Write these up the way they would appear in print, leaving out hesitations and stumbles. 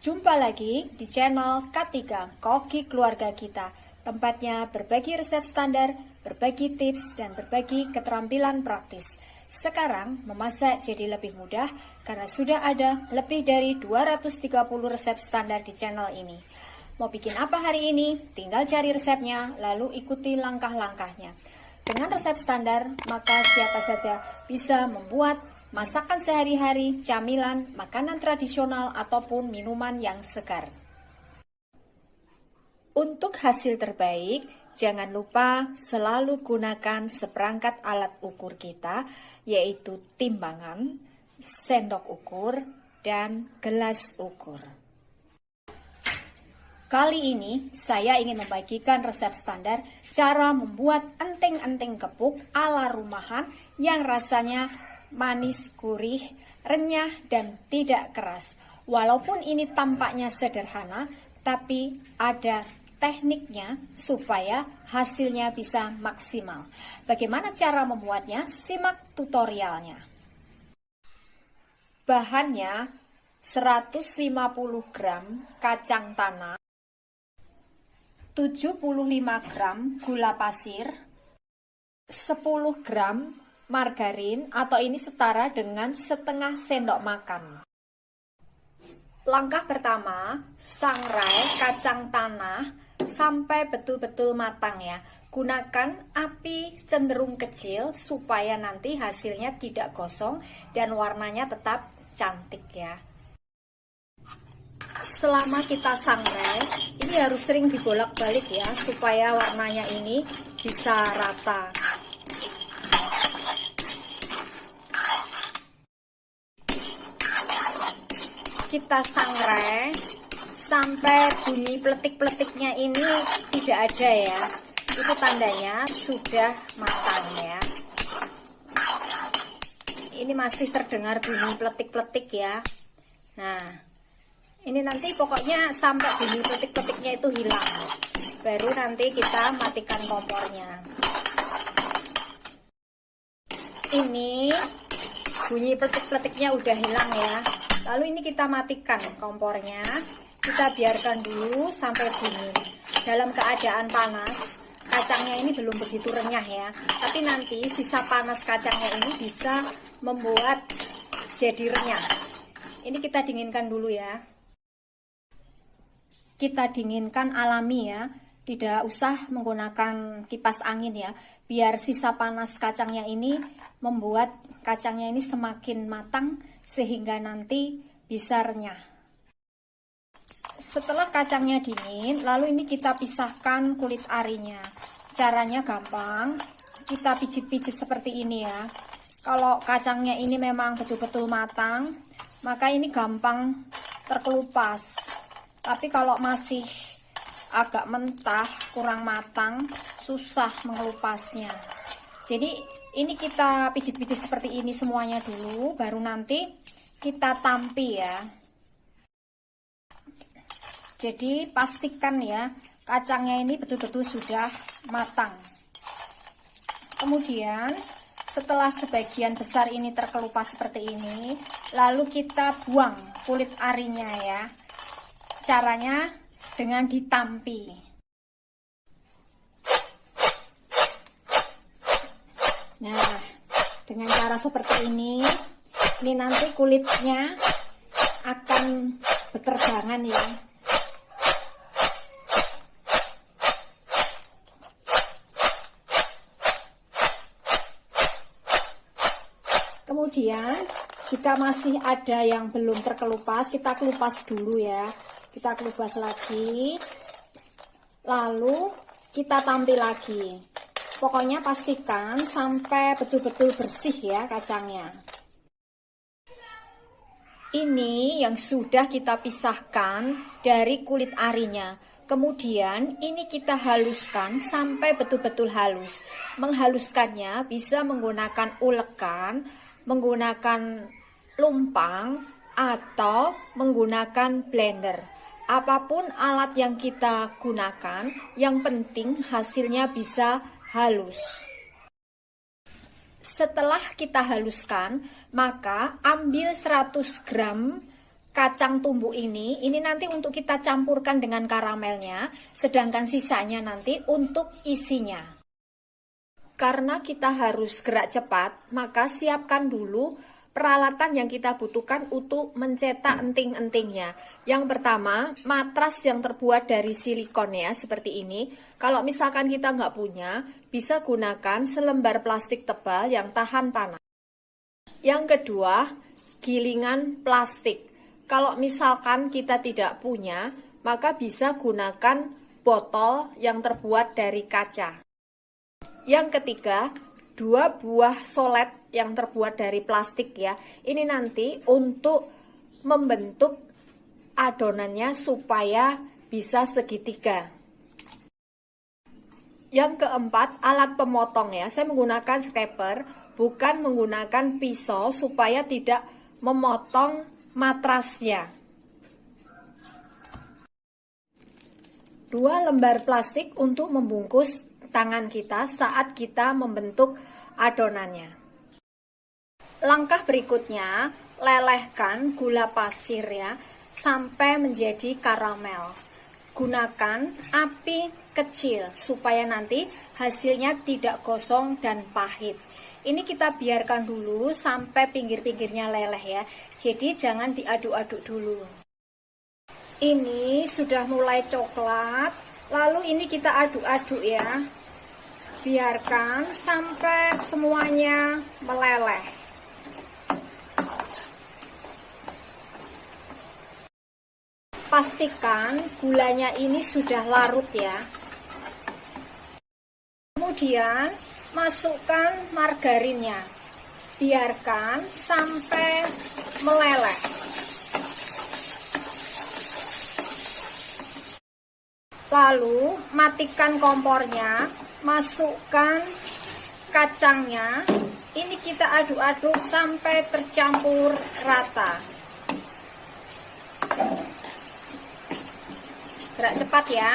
Jumpa lagi di channel K3 Koki Keluarga Kita. Tempatnya berbagi resep standar, berbagi tips, dan berbagi keterampilan praktis. Sekarang memasak jadi lebih mudah karena sudah ada lebih dari 230 resep standar di channel ini. Mau bikin apa hari ini? Tinggal cari resepnya, lalu ikuti langkah-langkahnya. Dengan resep standar, maka siapa saja bisa membuat masakan sehari-hari, camilan, makanan tradisional, ataupun minuman yang segar. Untuk hasil terbaik, jangan lupa selalu gunakan seperangkat alat ukur kita, yaitu timbangan, sendok ukur, dan gelas ukur. Kali ini, saya ingin membagikan resep standar cara membuat enteng-enteng gepuk ala rumahan yang rasanya manis, gurih, renyah, dan tidak keras. Walaupun ini tampaknya sederhana, tapi ada tekniknya supaya hasilnya bisa maksimal. Bagaimana cara membuatnya? Simak tutorialnya. Bahannya 150 gram kacang tanah, 75 gram gula pasir, 10 gram margarin atau ini setara dengan setengah sendok makan. Langkah pertama, sangrai kacang tanah sampai betul-betul matang ya. Gunakan api cenderung kecil supaya nanti hasilnya tidak gosong dan warnanya tetap cantik ya. Selama kita sangrai, ini harus sering dibolak-balik ya supaya warnanya ini bisa rata. Kita sangrai sampai bunyi peletik-peletiknya ini tidak ada ya. Itu tandanya sudah matang ya. Ini masih terdengar bunyi peletik-peletik ya. Nah, ini nanti pokoknya sampai bunyi peletik-peletiknya itu hilang. Baru nanti kita matikan kompornya. Ini bunyi peletik-peletiknya udah hilang ya. Lalu ini kita matikan kompornya, kita biarkan dulu sampai dingin. Dalam keadaan panas, kacangnya ini belum begitu renyah ya. Tapi nanti sisa panas kacangnya ini bisa membuat jadi renyah. Ini kita dinginkan dulu ya. Kita dinginkan alami ya, tidak usah menggunakan kipas angin ya. Biar sisa panas kacangnya ini membuat kacangnya ini semakin matang sehingga nanti bisa renyah. Setelah kacangnya dingin, lalu ini kita pisahkan kulit arinya. Caranya gampang, kita pijit-pijit seperti ini ya. Kalau kacangnya ini memang betul-betul matang, maka ini gampang terkelupas. Tapi kalau masih agak mentah, kurang matang, susah mengelupasnya. Jadi ini kita pijit-pijit seperti ini semuanya dulu, baru nanti kita tampi ya. Jadi pastikan ya, kacangnya ini betul-betul sudah matang. Kemudian setelah sebagian besar ini terkelupas seperti ini, lalu kita buang kulit arinya ya. Caranya dengan ditampi. Nah, dengan cara seperti ini nanti kulitnya akan beterbangan ya. Kemudian jika masih ada yang belum terkelupas, kita kelupas dulu ya. Kita kelupas lagi, lalu kita tampil lagi. Pokoknya pastikan sampai betul-betul bersih ya kacangnya. Ini yang sudah kita pisahkan dari kulit arinya. Kemudian ini kita haluskan sampai betul-betul halus. Menghaluskannya bisa menggunakan ulekan, menggunakan lumpang, atau menggunakan blender. Apapun alat yang kita gunakan, yang penting hasilnya bisa halus. Setelah kita haluskan, maka ambil 100 gram kacang tumbuk ini nanti untuk kita campurkan dengan karamelnya, sedangkan sisanya nanti untuk isinya. Karena kita harus gerak cepat, maka siapkan dulu peralatan yang kita butuhkan untuk mencetak enting-entingnya. Yang pertama, matras yang terbuat dari silikon ya, seperti ini. Kalau misalkan kita nggak punya, bisa gunakan selembar plastik tebal yang tahan panas. Yang kedua, gilingan plastik. Kalau misalkan kita tidak punya, maka bisa gunakan botol yang terbuat dari kaca. Yang ketiga, 2 buah solet yang terbuat dari plastik ya. Ini nanti untuk membentuk adonannya supaya bisa segitiga. Yang keempat, alat pemotong ya. Saya menggunakan scraper, bukan menggunakan pisau supaya tidak memotong matrasnya. 2 lembar plastik untuk membungkus tangan kita saat kita membentuk adonannya. Langkah berikutnya, lelehkan gula pasir ya sampai menjadi karamel. Gunakan api kecil supaya nanti hasilnya tidak gosong dan pahit. Ini kita biarkan dulu sampai pinggir-pinggirnya leleh ya. Jadi jangan diaduk-aduk dulu. Ini sudah mulai coklat. Lalu ini kita aduk-aduk ya. Biarkan sampai semuanya meleleh. Pastikan gulanya ini sudah larut ya. Kemudian masukkan margarinnya, biarkan sampai meleleh. Lalu matikan kompornya, masukkan kacangnya. Ini kita aduk-aduk sampai tercampur rata. Gerak cepat ya.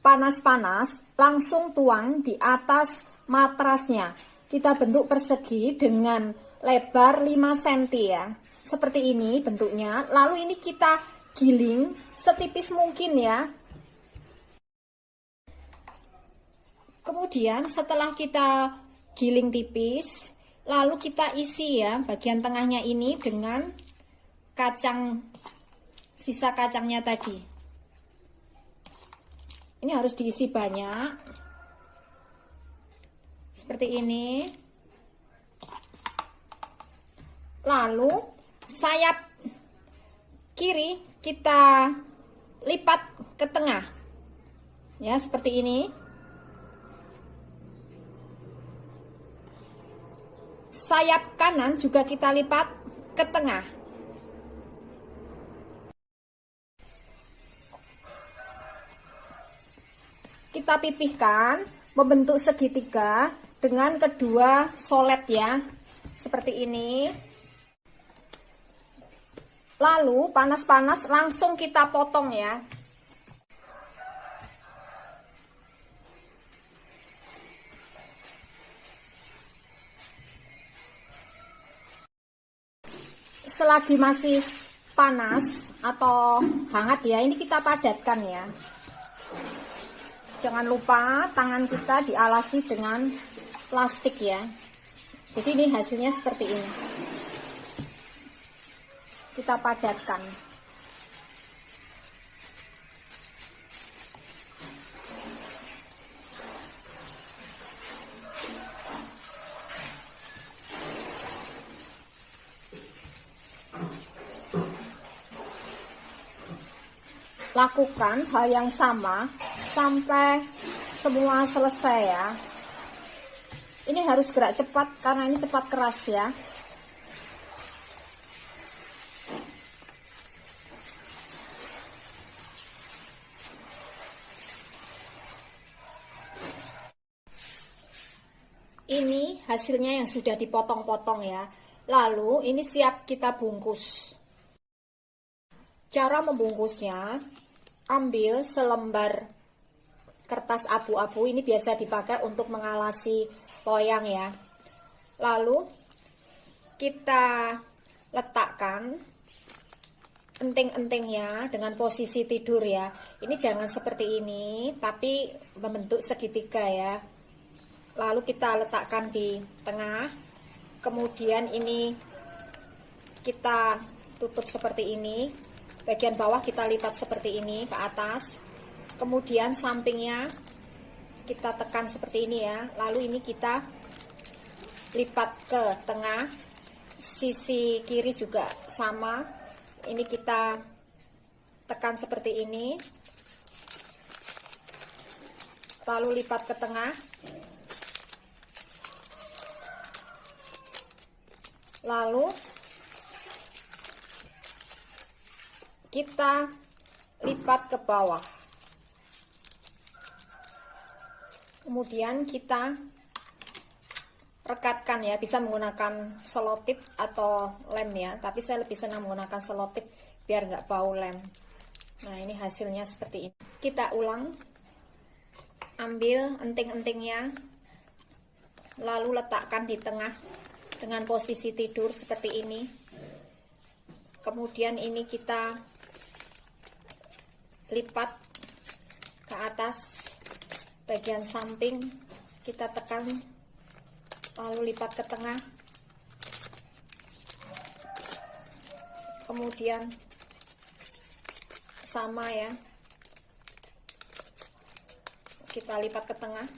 Panas-panas, langsung tuang di atas matrasnya. Kita bentuk persegi dengan lebar 5 cm ya. Seperti ini bentuknya. Lalu ini kita giling setipis mungkin ya. Kemudian setelah kita giling tipis, lalu kita isi ya bagian tengahnya ini dengan kacang, sisa kacangnya tadi. Ini harus diisi banyak. Seperti ini. Lalu sayap kiri kita lipat ke tengah. Ya, seperti ini. Sayap kanan juga kita lipat ke tengah. Kita pipihkan, membentuk segitiga dengan kedua solet ya, seperti ini. Lalu panas-panas langsung kita potong ya. Selagi masih panas atau hangat ya, ini kita padatkan ya. Jangan lupa tangan kita dialasi dengan plastik ya. Jadi ini hasilnya seperti ini. Kita padatkan. Lakukan hal yang sama sampai semua selesai ya. Ini harus gerak cepat karena ini cepat keras ya. Ini hasilnya yang sudah dipotong-potong ya. Lalu ini siap kita bungkus. Cara membungkusnya, ambil selembar kertas abu-abu, ini biasa dipakai untuk mengalasi loyang ya. Lalu kita letakkan enting-entingnya dengan posisi tidur ya. Ini jangan seperti ini, tapi membentuk segitiga ya. Lalu kita letakkan di tengah. Kemudian ini kita tutup seperti ini. Bagian bawah kita lipat seperti ini ke atas. Kemudian sampingnya kita tekan seperti ini ya. Lalu ini kita lipat ke tengah. Sisi kiri juga sama. Ini kita tekan seperti ini, lalu lipat ke tengah, lalu kita lipat ke bawah, kemudian kita rekatkan ya, bisa menggunakan selotip atau lem ya, tapi saya lebih senang menggunakan selotip biar nggak bau lem. Nah, ini hasilnya seperti ini. Kita ulang, ambil enting-entingnya, lalu letakkan di tengah dengan posisi tidur seperti ini. Kemudian ini kita lipat ke atas, bagian samping kita tekan, lalu lipat ke tengah, kemudian sama ya, kita lipat ke tengah,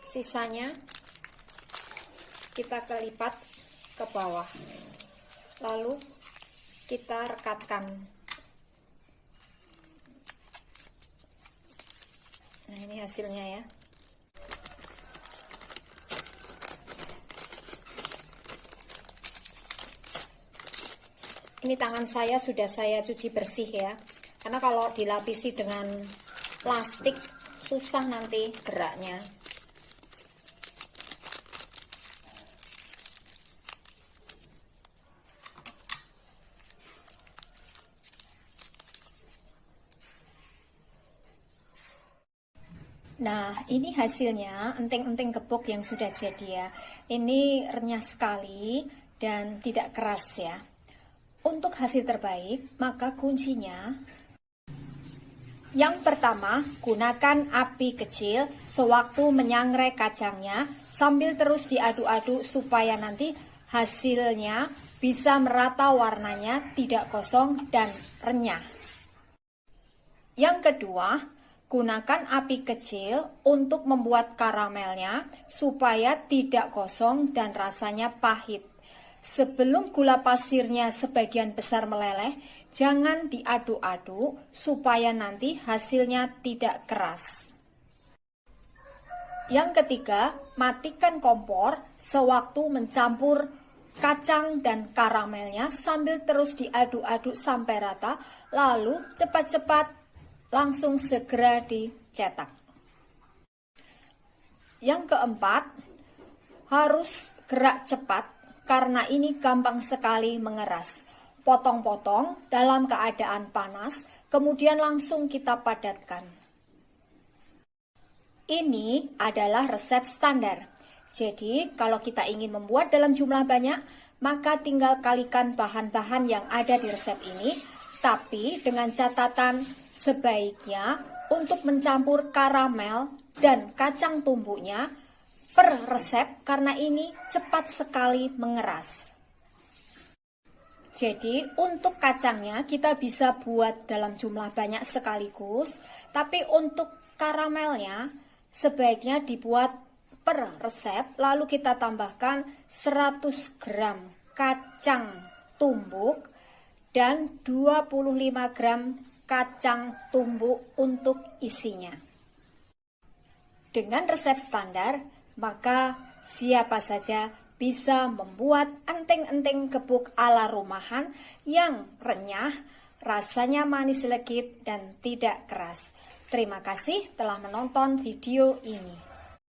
sisanya kita kelipat ke bawah, lalu kita rekatkan. Nah, ini hasilnya ya. Ini tangan saya sudah saya cuci bersih ya, karena kalau dilapisi dengan plastik susah nanti geraknya. Nah, ini hasilnya enting-enting gepuk yang sudah jadi ya. Ini renyah sekali dan tidak keras ya. Untuk hasil terbaik, maka kuncinya yang pertama, gunakan api kecil sewaktu menyangrai kacangnya sambil terus diaduk-aduk supaya nanti hasilnya bisa merata warnanya, tidak gosong dan renyah. Yang kedua, gunakan api kecil untuk membuat karamelnya supaya tidak gosong dan rasanya pahit. Sebelum gula pasirnya sebagian besar meleleh, jangan diaduk-aduk supaya nanti hasilnya tidak keras. Yang ketiga, matikan kompor sewaktu mencampur kacang dan karamelnya sambil terus diaduk-aduk sampai rata, lalu cepat-cepat langsung segera dicetak. Yang keempat, harus gerak cepat karena ini gampang sekali mengeras. Potong-potong dalam keadaan panas, kemudian langsung kita padatkan. Ini adalah resep standar. Jadi, kalau kita ingin membuat dalam jumlah banyak, maka tinggal kalikan bahan-bahan yang ada di resep ini, tapi dengan catatan sebaiknya untuk mencampur karamel dan kacang tumbuknya per resep karena ini cepat sekali mengeras. Jadi untuk kacangnya kita bisa buat dalam jumlah banyak sekaligus, tapi untuk karamelnya sebaiknya dibuat per resep, lalu kita tambahkan 100 gram kacang tumbuk dan 25 gram kacang tumbuk untuk isinya. Dengan resep standar, maka siapa saja bisa membuat enting-enting gepuk ala rumahan yang renyah, rasanya manis legit dan tidak keras. Terima kasih telah menonton video ini.